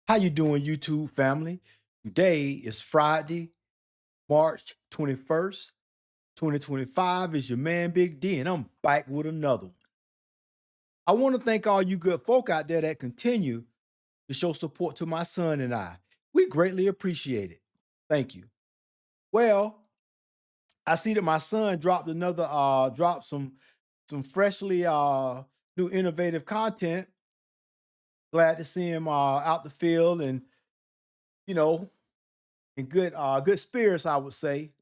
How you doing, YouTube family? Today is Friday, March 21st, 2025. Is your man Big D, and I'm back with another one. I want to thank all you good folk out there that continue to show support to my son and I. We greatly appreciate it. Thank you. Well, I see that my son dropped some freshly new innovative content. Glad to see him out the field and you know in good spirits, I would say.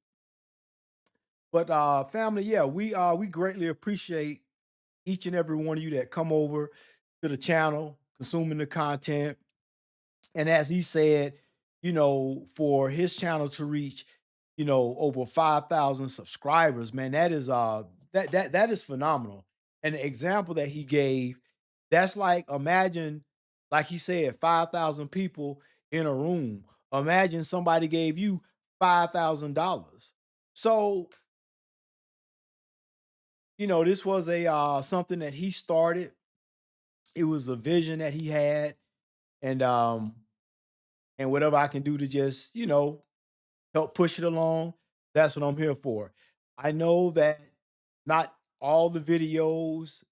But family, yeah, we greatly appreciate each and every one of you that come over to the channel, consuming the content. And as he said, for his channel to reach, over 5,000 subscribers, man, that is phenomenal. And the example that he gave, that's like imagine, like he said, 5,000 people in a room. Imagine somebody gave you $5,000. So this was a something that he started. It was a vision that he had, and whatever I can do to just help push it along, that's what I'm here for. I know that not all the videos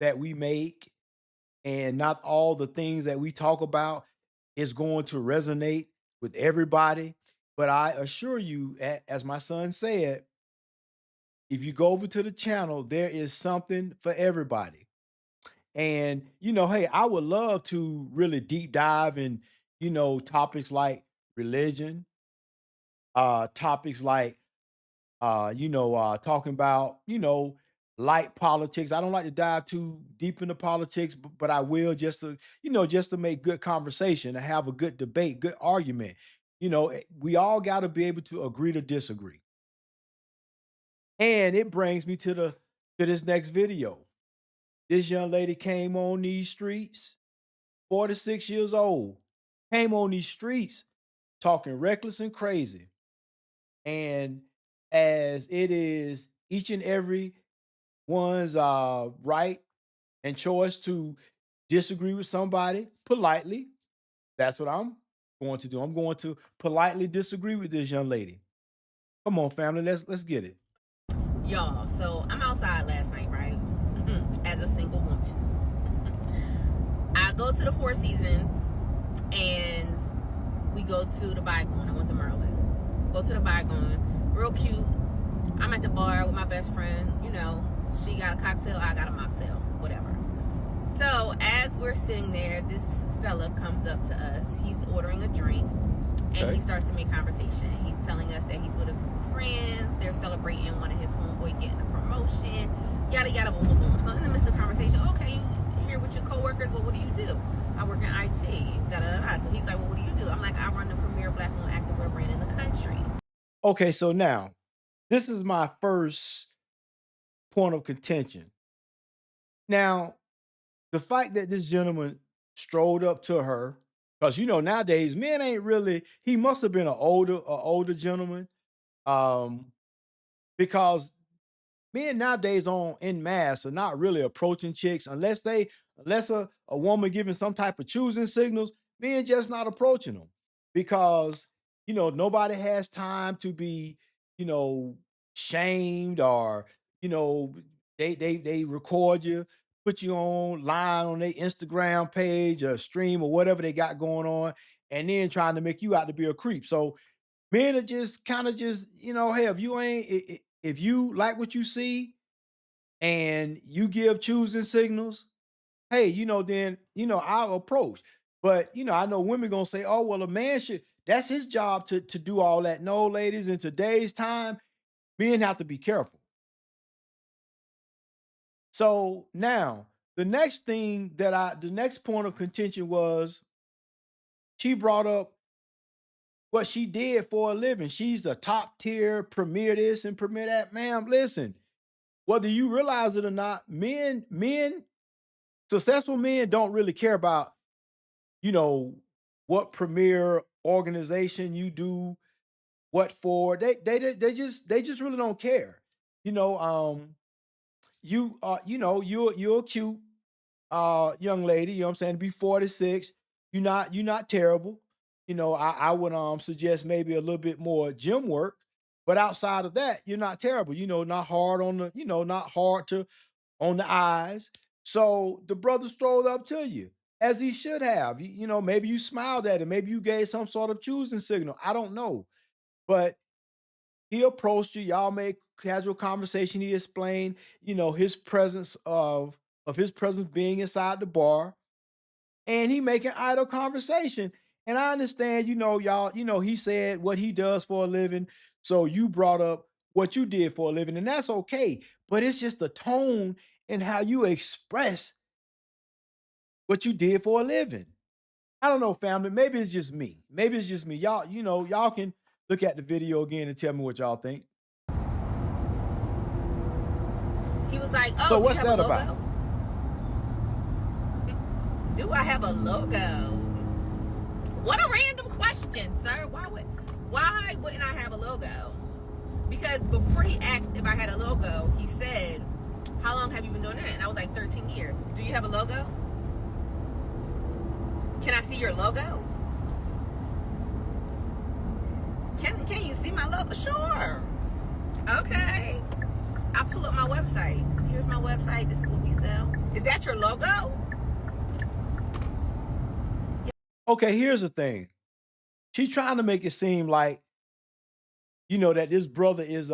that we make and not all the things that we talk about is going to resonate with everybody, but I assure you, as my son said, if you go over to the channel, there is something for everybody. And hey, I would love to really deep dive in, topics like religion, topics like talking about, light politics. I don't like to dive too deep into politics, but I will just to make good conversation and have a good debate, good argument. We all got to be able to agree to disagree. And it brings me to this next video. This young lady came on these streets, 46 years old, came on these streets talking reckless and crazy. And as it is each and every one's right and choice to disagree with somebody politely, that's what I'm going to do. I'm going to politely disagree with this young lady. Come on, family, let's get it. Y'all, so I'm outside last night, right? As a single woman. I go to the Four Seasons and we go to the Bygone. I went to Maryland. Go to the Bygone. Real cute. I'm at the bar with my best friend. She got a cocktail, I got a mocktail, whatever. So as we're sitting there, this fella comes up to us. He's ordering a drink and he starts to make conversation. He's telling us that he's with a group of friends. They're celebrating one of his homeboy getting a promotion. Yada yada boom boom boom. So in the midst of the conversation, okay, here with your coworkers, but what do you do? I work in IT. Da da da. So he's like, well, what do you do? I'm like, I run the premier black-owned activewear brand in the country. Okay, so now this is my first point of contention. Now, the fact that this gentleman strolled up to her, because nowadays men ain't really. He must have been an older gentleman, um, because men nowadays on in mass are not really approaching chicks unless a woman giving some type of choosing signals. Men just not approaching them because nobody has time to be you know shamed or you know they record you, put you on line on their Instagram page or stream or whatever they got going on, and then trying to make you out to be a creep. So men are just kind of just, hey, if you ain't if you like what you see and you give choosing signals, hey, then I'll approach. But I know women gonna say, oh, well, a man should that's his job to do all that. No, ladies, in today's time, men have to be careful. So now the next point of contention was she brought up what she did for a living. She's a top tier premier this and premier that. Ma'am, listen, whether you realize it or not, successful men don't really care about, you know, what premier organization you do, what for. They just really don't care. You know, you're a cute young lady, you know what I'm saying, to be 46. You're not terrible. I would suggest maybe a little bit more gym work, but outside of that, you're not terrible. Not hard on the, not hard to on the eyes. So the brother strolled up to you as he should have. Maybe you smiled at him, maybe you gave some sort of choosing signal. I don't know. But he approached you, y'all made casual conversation. He explained, his presence of his presence being inside the bar, and he making idle conversation. And I understand, y'all, he said what he does for a living. So you brought up what you did for a living, and that's okay. But it's just the tone and how you express what you did for a living. I don't know, family. Maybe it's just me. Maybe it's just me. Y'all, y'all can look at the video again and tell me what y'all think. He was like, So "Oh, do you what's have a that about? logo? Do I have a logo?" What a random question, sir. Why wouldn't I have a logo? Because before he asked if I had a logo, he said, "How long have you been doing that?" And I was like, 13 years. Do you have a logo? Can I see your logo? Can you see my logo? Sure. Okay. I'll pull up my website. Here's my website. This is what we sell. Is that your logo? Okay, here's the thing. She's trying to make it seem like, that this brother is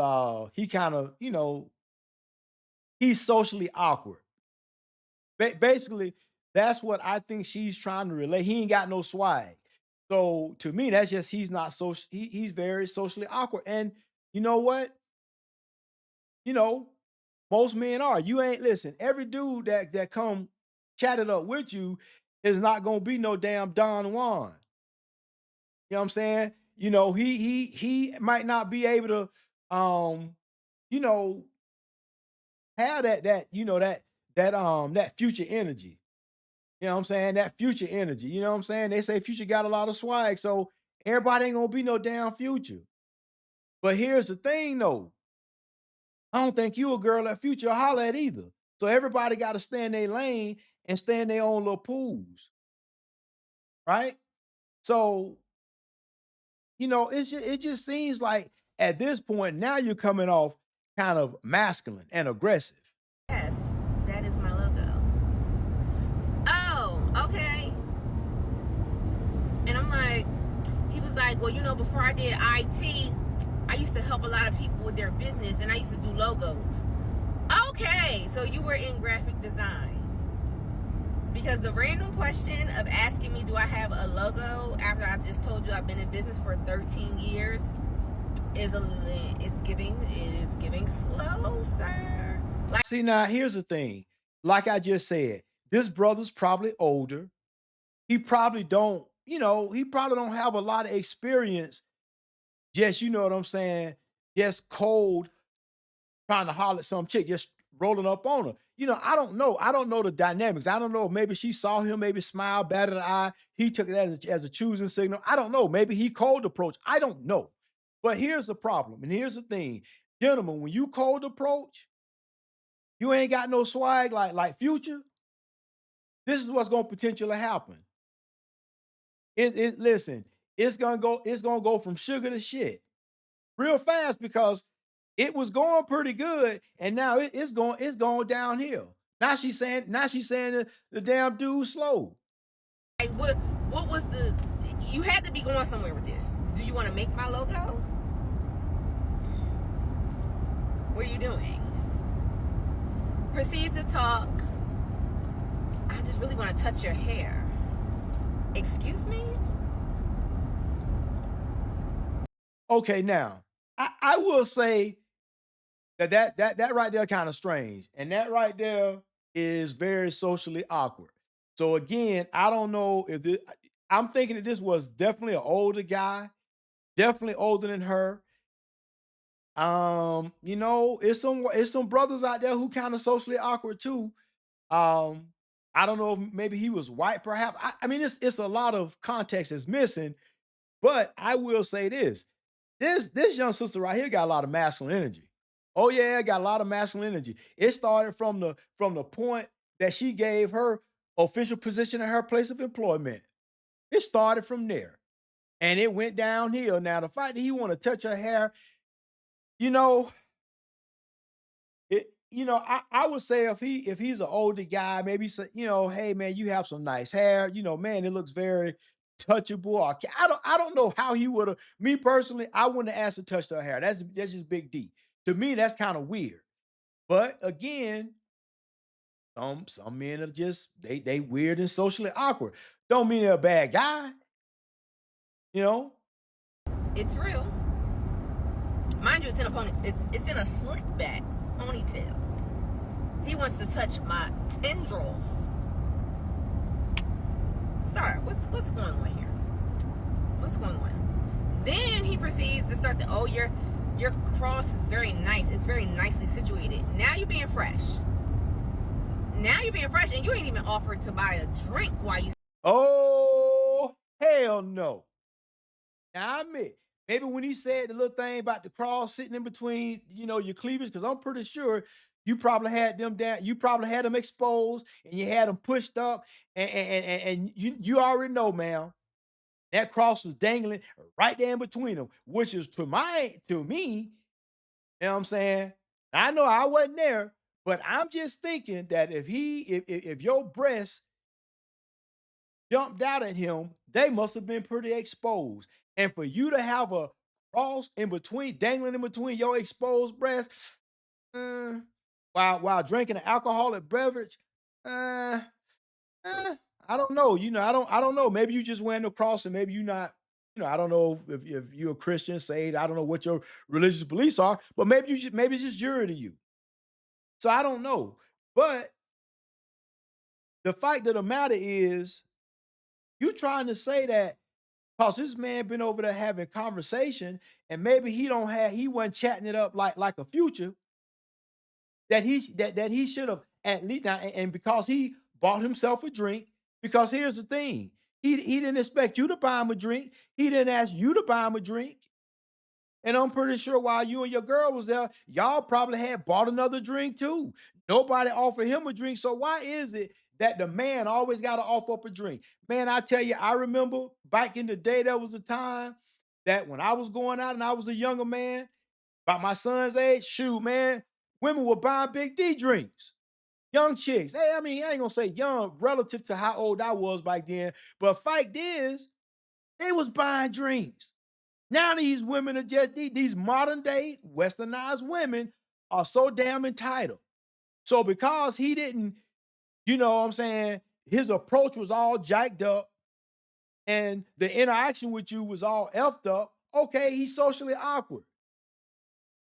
he kind of, he's socially awkward. Basically, that's what I think she's trying to relay. He ain't got no swag. So to me, that's just he's not social. He's very socially awkward. And you know what? You know, most men are. You ain't listen. Every dude that come chatted up with you is not gonna be no damn Don Juan. You know what I'm saying? He might not be able to you know have that future energy. You know what I'm saying? That future energy. You know what I'm saying? They say future got a lot of swag, so everybody ain't gonna be no damn future. But here's the thing though. I don't think you a girl that future will holler at either. So everybody got to stay in their lane and stay in their own little pools, right? So, it just seems like at this point now you're coming off kind of masculine and aggressive. Yes, that is my logo. Oh, okay. And I'm like, he was like, well, before I did IT, I used to help a lot of people with their business and I used to do logos. Okay, so you were in graphic design. Because the random question of asking me, do I have a logo after I just told you I've been in business for 13 years is giving slow, sir. Like, See, now here's the thing. Like I just said, this brother's probably older. He probably don't have a lot of experience. Just, you know what I'm saying? Just cold trying to holler at some chick, just rolling up on her. I don't know. I don't know the dynamics. I don't know if maybe she saw him, maybe smile, batted an eye. He took it as a choosing signal. I don't know. Maybe he cold approach. I don't know. But here's the problem, and here's the thing, gentlemen. When you cold approach, you ain't got no swag like Future. This is what's gonna potentially happen. Listen, it's gonna go from sugar to shit real fast because it was going pretty good, and now it's going downhill. Now she's saying the damn dude slow. what was the? You had to be going somewhere with this. Do you want to make my logo? What are you doing? Proceeds to talk. I just really want to touch your hair. Excuse me? Okay, now I will say that right there kind of strange, and that right there is very socially awkward. So again, I don't know if I'm thinking that this was definitely an older guy, definitely older than her. It's some brothers out there who kind of socially awkward too. Um, I don't know if maybe he was white, perhaps. I mean, it's a lot of context is missing, but I will say this: this young sister right here got a lot of masculine energy. Oh yeah, got a lot of masculine energy. It started from the point that she gave her official position at her place of employment. It started from there, and it went downhill. Now, the fact that he wanna touch her hair, you know, I would say if he's an older guy, maybe say, "Hey, man, you have some nice hair. Man, it looks very touchable." Or I don't know how he woulda me personally, I wouldn't have asked to touch her hair. That's just big D. To me, that's kinda weird. But again, some men are just they weird and socially awkward. Don't mean they're a bad guy, you know? It's real. Mind you, it's in a ponytail. It's in a slick back ponytail. He wants to touch my tendrils. Sir, what's going on here? What's going on? Then he proceeds to start your cross is very nice. It's very nicely situated. Now you're being fresh. Now you're being fresh, and you ain't even offered to buy a drink while you. Oh, hell no. Now I admit, maybe when he said the little thing about the cross sitting in between, your cleavage, because I'm pretty sure you probably had them down, you probably had them exposed and you had them pushed up, and you already know, man, that cross was dangling right there in between them, which is to me, you know what I'm saying? I know I wasn't there, but I'm just thinking that if your breasts jumped out at him, they must have been pretty exposed. And for you to have a cross in between, dangling in between your exposed breasts, uh, while drinking an alcoholic beverage, uh, uh, I don't know. I don't know. Maybe you just wearing the cross, and maybe you not. I don't know if you're a Christian, saved. I don't know what your religious beliefs are, but maybe it's just jury to you. So I don't know. But the fact of the matter is, you trying to say that cause this man been over there having conversation, and maybe he wasn't chatting it up like a Future, that he should have at least now, and because he bought himself a drink. Because here's the thing, he didn't expect you to buy him a drink. He didn't ask you to buy him a drink. And I'm pretty sure while you and your girl was there, y'all probably had bought another drink too. Nobody offered him a drink. So why is it that the man always got to offer up a drink? Man, I tell you, I remember back in the day, there was a time that when I was going out and I was a younger man, about my son's age, shoot, man, women were buying Big D drinks. Young chicks. Hey, I mean, I ain't gonna say young relative to how old I was back then, but fact is, they was buying drinks. Now these women are just these modern day westernized women are so damn entitled. So because he didn't, what I'm saying, his approach was all jacked up and the interaction with you was all effed up, okay, he's socially awkward.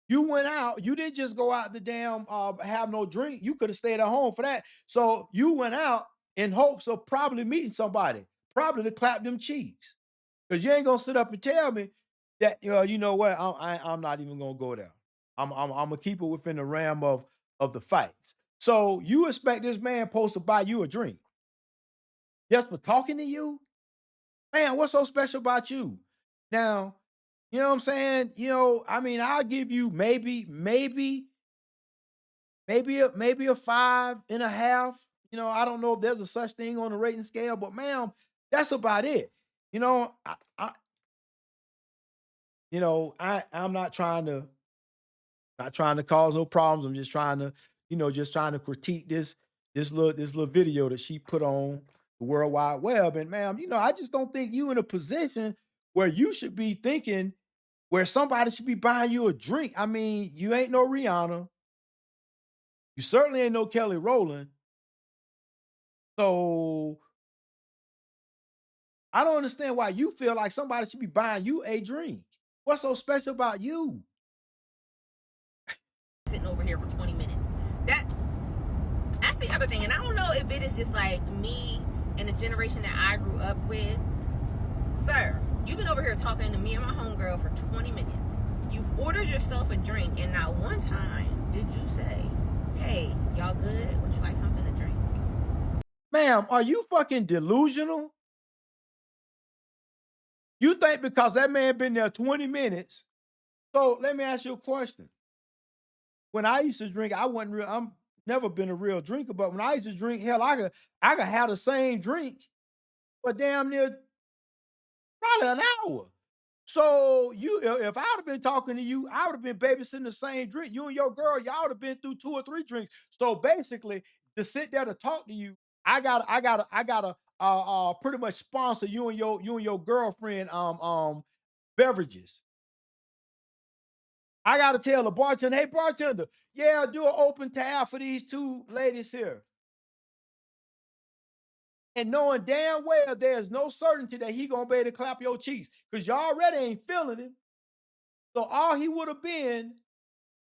You went out, you didn't just go out the damn have no drink. You could have stayed at home for that. So you went out in hopes of probably meeting somebody, probably to clap them cheeks. Because you ain't gonna sit up and tell me that you know what, I'm not even gonna go there. I'm gonna keep it within the realm of the fights. So you expect this man supposed to buy you a drink just for talking to you? Man, what's so special about you? Now, you know what I'm saying? I mean, I'll give you maybe a 5.5. I don't know if there's a such thing on the rating scale, but ma'am, that's about it. You know, I'm not trying to cause no problems. I'm just trying to critique this little video that she put on the World Wide Web. And ma'am, I just don't think you in a position where you should be thinking where somebody should be buying you a drink. I mean, you ain't no Rihanna. You certainly ain't no Kelly Rowland. So I don't understand why you feel like somebody should be buying you a drink. What's so special about you? Sitting over here for 20 minutes. That's the other thing, and I don't know if it is just like me and the generation that I grew up with. Sir, you've been over here talking to me and my homegirl for 20 minutes. You've ordered yourself a drink, and not one time did you say, "Hey, y'all good? Would you like something to drink?" Ma'am, are you fucking delusional? You think because that man been there 20 minutes. So let me ask you a question. When I used to drink, I'm never been a real drinker, but when I used to drink, hell, I could have the same drink, but damn near Probably an hour. So if I would have been talking to you, I would have been babysitting the same drink. You and your girl, y'all would have been through 2 or 3 drinks. So basically, to sit there to talk to you, I gotta pretty much sponsor you and your girlfriend beverages. I gotta tell the bartender, hey bartender, yeah, do an open tab for these two ladies here. And knowing damn well there's no certainty that he gonna be able to clap your cheeks because you already ain't feeling him. So all he would have been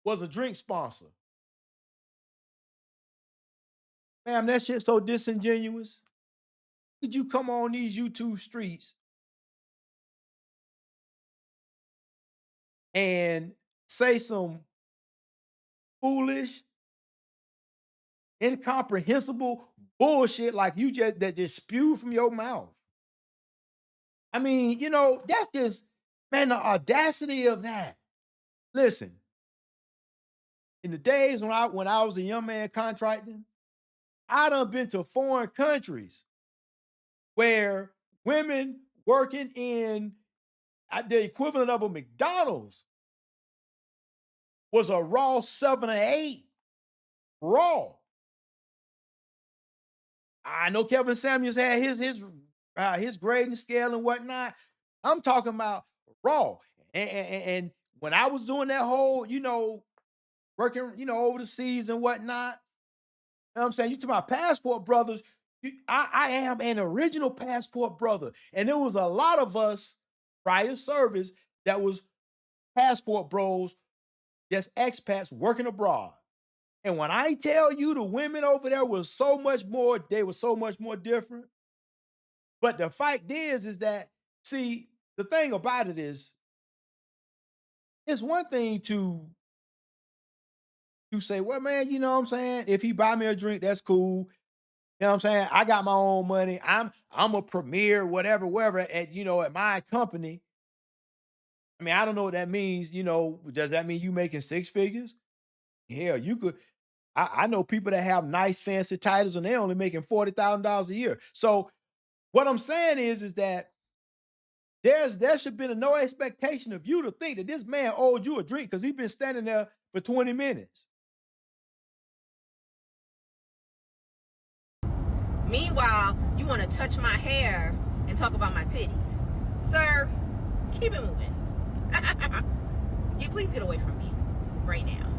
was a drink sponsor. Man, that shit so disingenuous. Could you come on these YouTube streets and say some foolish, incomprehensible bullshit like you just spewed from your mouth? I mean, that's just, man, the audacity of that. Listen, in the days when I was a young man contracting, I done been to foreign countries where women working in the equivalent of a McDonald's was a raw 7 or 8. Raw. I know Kevin Samuels had his grading scale and whatnot. I'm talking about raw. And when I was doing that whole, working, over the seas and whatnot, you know what I'm saying? You to my passport brothers, I am an original passport brother. And there was a lot of us prior service that was passport bros, just expats working abroad. And when I tell you the women over there was so much more, they were so much more different. But the fact is that, see, the thing about it is, it's one thing to say, well, man, you know what I'm saying? If he buy me a drink, that's cool. You know what I'm saying? I got my own money. I'm a premier, whatever, wherever at my company. I mean, I don't know what that means. Does that mean you making 6 figures? Hell, you could. I know people that have nice fancy titles and they're only making $40,000 a year. So what I'm saying is that there should be no expectation of you to think that this man owed you a drink because he's been standing there for 20 minutes. Meanwhile, you want to touch my hair and talk about my titties. Sir, keep it moving. Please get away from me right now.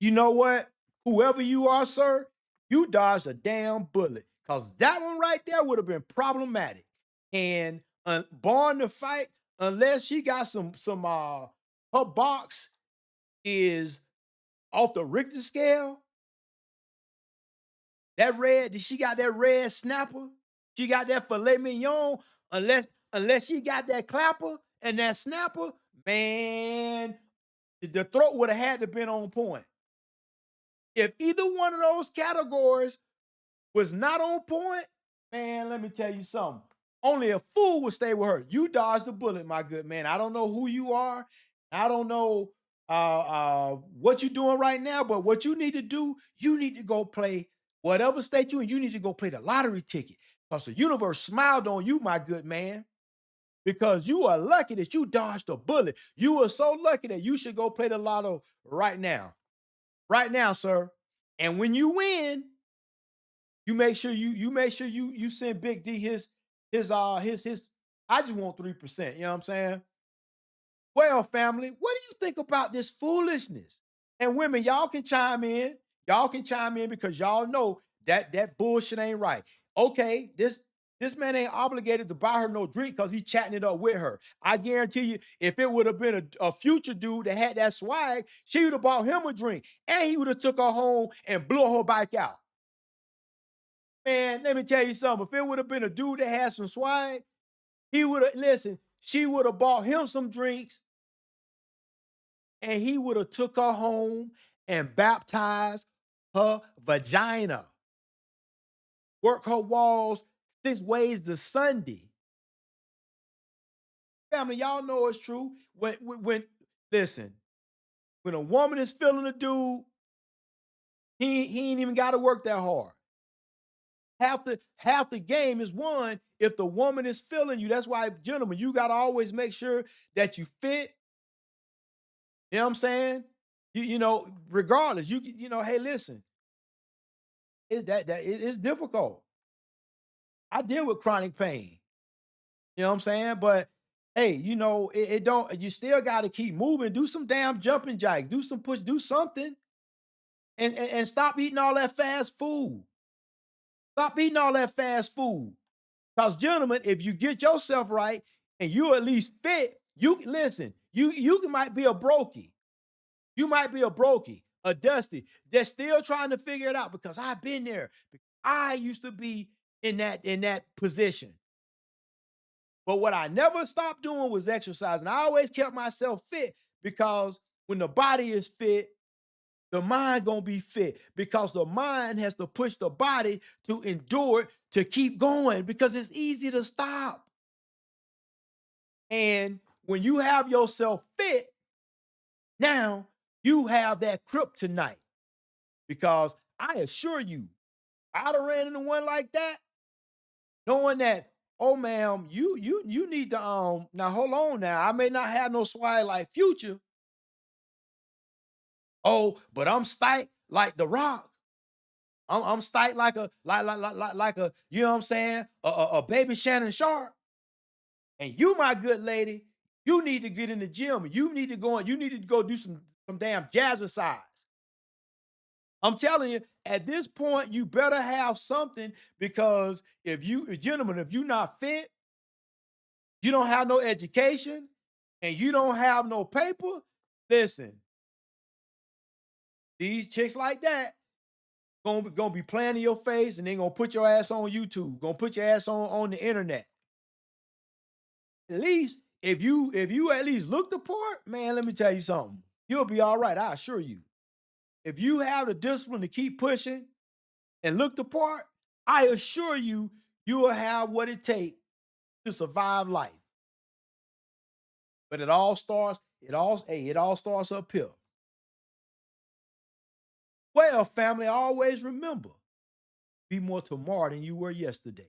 You know what? Whoever you are, sir, you dodged a damn bullet because that one right there would have been problematic. And born to fight, unless she got her box is off the Richter scale. She got that red snapper. She got that filet mignon. Unless she got that clapper and that snapper, man, the throat would have had to been on point. If either one of those categories was not on point, man, let me tell you something. Only a fool would stay with her. You dodged the bullet, my good man. I don't know who you are. I don't know what you're doing right now, but what you need to do, you need to go play whatever state you in. You need to go play the lottery ticket because the universe smiled on you, my good man. Because you are lucky that you dodged a bullet. You are so lucky that you should go play the lotto right now, sir. And when you win, you send Big D his I just want 3%. You know what I'm saying? Well, family, what do you think about this foolishness? And women, y'all can chime in. Y'all can chime in because y'all know that bullshit ain't right. Okay, this man ain't obligated to buy her no drink because he's chatting it up with her. I guarantee you, if it would have been a future dude that had that swag, she would have bought him a drink and he would have took her home and blew her bike out. Man, let me tell you something. If it would have been a dude that had some swag, he would have, listen, she would have bought him some drinks and he would have took her home and baptized her vagina. Work her walls 6 ways to Sunday. Family, y'all know it's true. Listen, when a woman is feeling a dude, he ain't even got to work that hard. Half the game is won if the woman is feeling you, that's why, gentlemen, you got to always make sure that you fit. You know what I'm saying? Regardless, hey, listen, it's difficult. I deal with chronic pain. You know what I'm saying? But hey, it don't. You still got to keep moving. Do some damn jumping jacks. Do some push. Do something, and stop eating all that fast food. Stop eating all that fast food. Because, gentlemen, if you get yourself right and you at least fit, you listen. You might be a brokey. You might be a brokey, a dusty, that's still trying to figure it out, because I've been there. I used to be in that position. But what I never stopped doing was exercising. I always kept myself fit, because when the body is fit, the mind gonna be fit, because the mind has to push the body to endure it, to keep going, because it's easy to stop. And when you have yourself fit, now you have that kryptonite. Because I assure you, I'd have ran into one like that, knowing that, oh ma'am, you need to now hold on now. I may not have no swag like Future. Oh, but I'm stank like The Rock. I'm stank like a, you know what I'm saying? A baby Shannon Sharp. And you, my good lady, you need to get in the gym. You need to go do some damn jazzercise. I'm telling you, at this point, you better have something, because gentlemen, if you're not fit, you don't have no education, and you don't have no paper, listen, these chicks like that gonna be playing in your face, and they gonna put your ass on YouTube, gonna put your ass on the internet. At least if you at least look the part, man, let me tell you something. You'll be all right, I assure you. If you have the discipline to keep pushing and look the part, I assure you, you will have what it takes to survive life. But it all starts up here. Well, family, always remember, be more tomorrow than you were yesterday.